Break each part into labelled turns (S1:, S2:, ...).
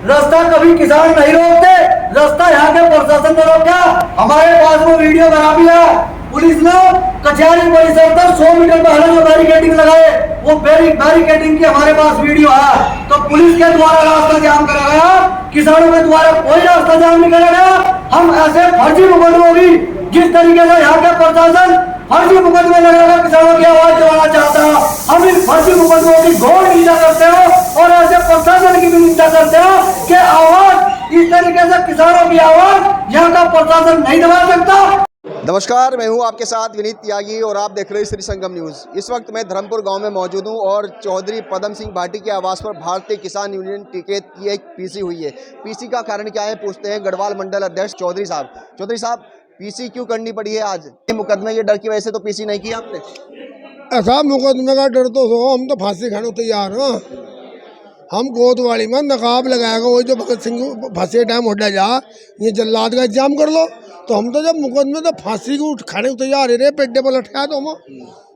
S1: रास्ता कभी किसान नहीं रोकते, रास्ता यहाँ के प्रशासन ने रोका। हमारे पास वो वीडियो बना भी है। पुलिस ने कचहरी परिसर तक 100 मीटर पहले जो बैरिकेडिंग लगाए, वो बैरिकेडिंग की हमारे पास वीडियो है। तो पुलिस के द्वारा रास्ता जाम करा गया, किसानों के द्वारा कोई रास्ता जाम नहीं करा गया। हम ऐसे फर्जी मुकदमों की, जिस तरीके से यहाँ के प्रशासन फर्जी मुकदमे लगाकर किसानों की आवाज दबाना चाहता है, हम इन फर्जी मुकदमों की घोर निंदा करते हो और ऐसे प्रशासन की भी निंदा करते हो कि आवाज इस तरीके से किसानों की आवाज यहाँ का प्रशासन नहीं दबा सकता।
S2: नमस्कार, मैं हूं आपके साथ विनीत त्यागी और आप देख रहे हैं श्री संगम न्यूज़। इस वक्त मैं धर्मपुर गांव में मौजूद हूं और चौधरी पदम सिंह भाटी के आवास पर भारतीय किसान यूनियन टिकैत की एक पीसी हुई है। पीसी का कारण क्या है, पूछते हैं गढ़वाल मंडल अध्यक्ष चौधरी साहब। चौधरी साहब, पीसी क्यों करनी पड़ी है आज? मुकदमे के डर की वजह से तो पीसी नहीं किया आपने?
S3: ऐसा मुकदमे का डर तो हो, हम तो फांसी खाने तैयार हो। हम कोतवाली में नकाब लगाएगा, वही जो भगत सिंह फांसी टाइम उड़ा जा, ये जल्लाद का इंतजाम कर लो। तो हम तो जब मुकदमे तो फांसी को खाने को तैयार है रे, पेड्डे पर लटका तो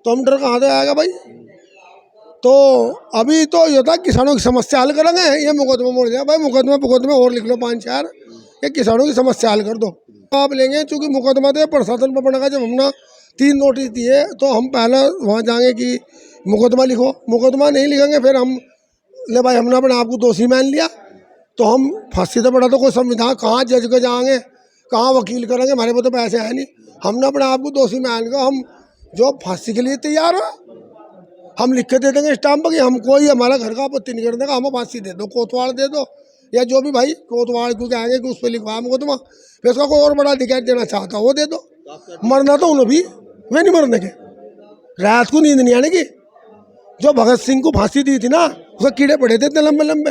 S3: हम डर कहाँ से आएगा भाई? तो अभी तो ये था किसानों की समस्या हल करेंगे, ये मुकदमा मोड़ दिया भाई। मुकदमे और लिख लो 5-4, ये किसानों की समस्या हल कर दो। आप लेंगे चूँकि मुकदमा तो प्रशासन पर पड़ेगा। जब हमने 3 नोटिस दिए तो हम पहले वहाँ जाएंगे कि मुकदमा लिखो। मुकदमा नहीं लिखेंगे फिर हम ले भाई हमने अपने आप को दोषी मान लिया, तो हम फांसी से बड़ा तो कोई संविधान कहाँ जज के जाएंगे, कहाँ वकील करेंगे? हमारे पास तो पैसे हैं नहीं। हमने अपने आप को दोषी मान लिया। हम जो फांसी के लिए तैयार हो, हम लिख के दे देंगे स्टाम्प पर कि हम कोई हमारा घर का आपत्ति नहीं कर देगा, हमें फांसी दे दो, कोतवाल दे दो, या जो भी भाई कोतवाल को कहेंगे कि उस पर लिखवा मुकदमा, फिर उसका कोई और बड़ा अधिकार देना चाहता वो दे दो। मरना तो उन्हें भी, वे नहीं मरने के। रात को नींद नहीं आने की। जो भगत सिंह को फांसी दी थी ना, उसके कीड़े पड़े थे इतने लंबे लंबे,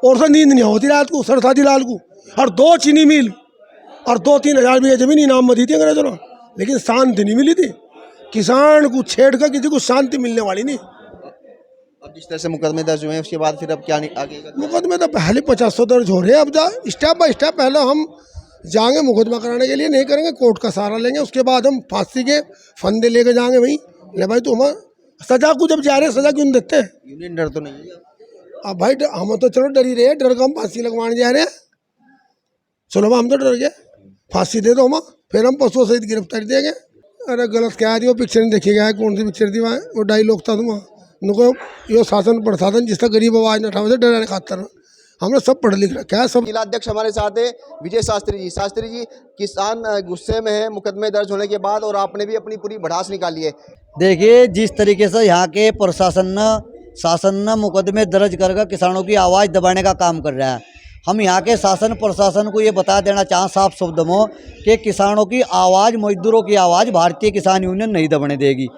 S3: और उसका नींद नहीं होती रात को। सरसादी लाल को और 2 चीनी मिल और 2-3 हज़ार बीघा जमीन इनाम में दी थी अंग्रेजों ने, लेकिन शांति नहीं मिली थी। किसान को छेड़ कर किसी को शांति मिलने वाली नहीं।
S2: अब जिस तरह से मुकदमे दर्ज हुए हैं उसके बाद फिर अब क्या आगे?
S3: मुकदमे तो पहले 50 दर्ज हो रहे हैं। अब स्टेप बाय स्टेप पहले हम जाएंगे मुकदमा कराने के लिए, नहीं करेंगे कोर्ट का सहारा लेंगे। उसके बाद हम फांसी के फंदे लेके जाएंगे भाई। ले भाई तुम सजा को जब जा रहे हैं, सजा क्यों देते हैं?
S2: यूनियन डर तो नहीं है?
S3: अब भाई हम तो चलो डर ही रहे, डर का हम फांसी लगवाने जा रहे हैं। चलो हम तो डर गए, फांसी दे दो हम, फिर हम पशुओं सहित गिरफ्तारी देंगे। अरे गलत क्या थी वो पिक्चर नहीं देखी गया है, कौन सी पिक्चर थी वहाँ? वो डायलॉग था तुम नुको, यो शासन प्रशासन जिसका गरीब आवाज न उठावे से डराने खातर। हमने सब पढ़ लिख रखा है सब।
S2: जिलाध्यक्ष हमारे साथ है विजय शास्त्री जी। शास्त्री जी, किसान गुस्से में है मुकदमे दर्ज होने के बाद और आपने भी अपनी पूरी भड़ास निकाली है।
S4: देखिए, जिस तरीके से यहाँ के प्रशासन शासन ने मुकदमे दर्ज कर किसानों की आवाज़ दबाने का काम कर रहा है, हम यहाँ के शासन प्रशासन को ये बता देना चाहें साफ शब्दों में कि किसानों की आवाज़, मजदूरों की आवाज़ भारतीय किसान यूनियन नहीं दबने देगी।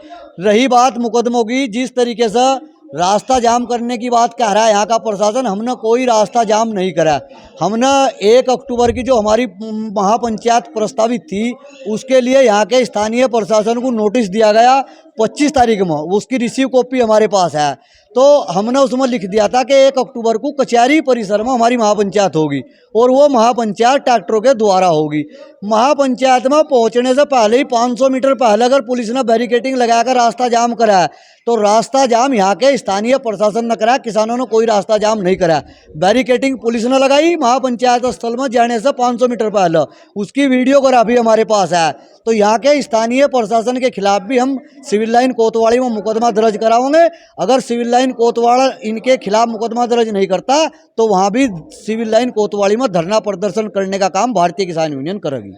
S4: रही बात मुकदमों की, जिस तरीके से रास्ता जाम करने की बात कह रहा है यहाँ का प्रशासन, हमने कोई रास्ता जाम नहीं करा। हमने 1 अक्टूबर की जो हमारी महापंचायत प्रस्तावित थी, उसके लिए यहाँ के स्थानीय प्रशासन को नोटिस दिया गया 25 तारीख में। उसकी रिसीव कॉपी हमारे पास है। तो हमने उसमें लिख दिया था कि 1 अक्टूबर को कचहरी परिसर में हमारी महापंचायत होगी और वो महापंचायत ट्रैक्टरों के द्वारा होगी। महापंचायत में पहुंचने से पहले ही 500 मीटर पहले अगर पुलिस ने बैरिकेडिंग लगाकर रास्ता जाम करा है, तो रास्ता जाम यहाँ के स्थानीय प्रशासन ने करा, किसानों ने कोई रास्ता जाम नहीं करा। बैरिकेडिंग पुलिस ने लगाई महापंचायत स्थल में जाने से 500 मीटर पहले, उसकी वीडियोग्राफी हमारे पास है। तो यहाँ के स्थानीय प्रशासन के खिलाफ भी हम सिविल लाइन कोतवाली में मुकदमा दर्ज कराओगे। अगर सिविल लाइन कोतवाड़ा इनके खिलाफ मुकदमा दर्ज नहीं करता, तो वहाँ भी सिविल लाइन कोतवाली में धरना प्रदर्शन करने का काम भारतीय किसान यूनियन करेगी।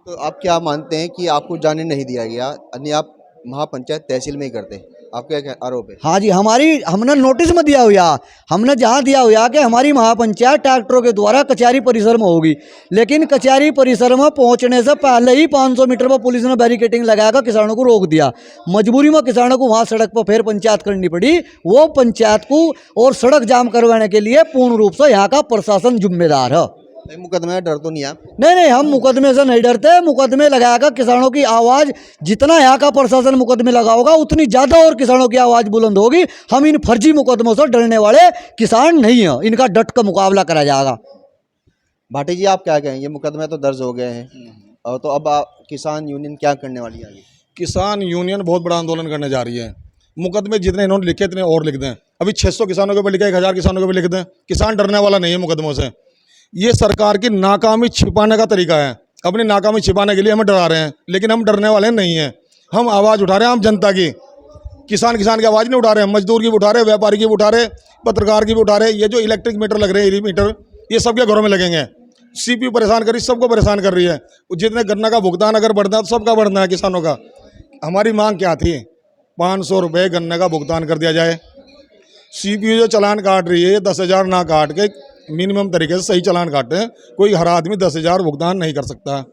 S2: तो आप क्या मानते हैं कि आपको जाने नहीं दिया गया, अन्य आप महापंचायत तहसील में ही करते? आपका क्या आरोप है?
S4: हाँ जी, हमने नोटिस में दिया हुआ, हमने जहाँ दिया हुआ कि हमारी महापंचायत ट्रैक्टरों के द्वारा कचहरी परिसर में होगी, लेकिन कचहरी परिसर में पहुँचने से पहले ही 500 मीटर पर पुलिस ने बैरिकेडिंग लगाकर किसानों को रोक दिया। मजबूरी में किसानों को वहाँ सड़क पर फिर पंचायत करनी पड़ी। वो पंचायत को और सड़क जाम करवाने के लिए पूर्ण रूप से यहाँ का प्रशासन जिम्मेदार है।
S2: मुकदमे में डर तो नहीं है?
S4: नहीं, हम मुकदमे से नहीं डरते। मुकदमे लगाकर किसानों की आवाज़, जितना यहाँ का प्रशासन मुकदमे लगाओगा उतनी ज़्यादा और किसानों की आवाज़ बुलंद होगी। हम इन फर्जी मुकदमों से डरने वाले किसान नहीं हैं, इनका डट का मुकाबला करा जाएगा।
S2: भाटी जी, आप क्या कहें? ये मुकदमे तो दर्ज हो गए हैं, और तो अब किसान यूनियन क्या करने वाली है आगे?
S5: किसान यूनियन बहुत बड़ा आंदोलन करने जा रही है। मुकदमे जितने इन्होंने लिखे इतने और लिख दें। अभी 600 किसानों के ऊपर लिखा, 1000 किसानों के ऊपर लिख दें। किसान डरने वाला नहीं है मुकदमों से। ये सरकार की नाकामी छिपाने का तरीका है। अपनी नाकामी छिपाने के लिए हमें डरा रहे हैं, लेकिन हम डरने वाले नहीं हैं। हम आवाज़ उठा रहे हैं आम जनता की। किसान की आवाज़ नहीं उठा रहे हैं, मजदूर की भी उठा रहे, व्यापारी की भी उठा रहे, पत्रकार की भी उठा रहे। ये जो इलेक्ट्रिक मीटर लग रहे हैं, ई मीटर, ये सबके घरों में लगेंगे। सीपीयू परेशान कर रही, सबको परेशान कर रही है। जितने गन्ना का भुगतान अगर बढ़ना है तो सबका बढ़ना है किसानों का। हमारी मांग क्या थी? 500 रुपये गन्ने का भुगतान कर दिया जाए। सीपीयू जो चालान काट रही है 10,000 ना काट के मिनिमम तरीके से सही चालान काटे। कोई हर आदमी 10,000 भुगतान नहीं कर सकता।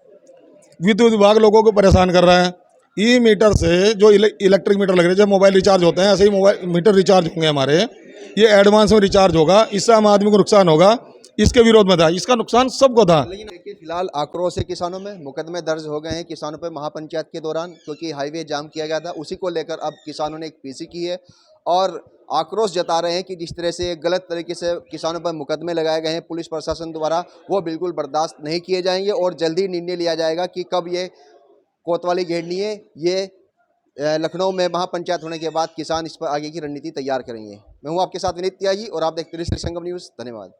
S5: विद्युत विभाग लोगों को परेशान कर रहा है। ई मीटर से जो इलेक्ट्रिक मीटर लग रहे हैं, जब मोबाइल रिचार्ज होते हैं ऐसे ही मोबाइल मीटर रिचार्ज होंगे हमारे। ये एडवांस में रिचार्ज होगा, इससे आम आदमी को नुकसान होगा। इसके विरोध में था, इसका नुकसान सबको था।
S2: लेकिन देखिए फिलहाल आक्रोश है किसानों में, मुकदमे दर्ज हो गए हैं किसानों पर महापंचायत के दौरान, क्योंकि हाईवे जाम किया गया था। उसी को लेकर अब किसानों ने एक पीसी की है और आक्रोश जता रहे हैं कि जिस तरह से गलत तरीके से किसानों पर मुकदमे लगाए गए हैं पुलिस प्रशासन द्वारा, वो बिल्कुल बर्दाश्त नहीं किए जाएंगे और जल्दी निर्णय लिया जाएगा कि कब ये कोतवाली घेरनी है। ये लखनऊ में महापंचायत होने के बाद किसान इस पर आगे की रणनीति तैयार करेंगे। मैं हूं आपके साथ विनीत त्यागी और आप देखते रहिए श्री संगम न्यूज़। धन्यवाद।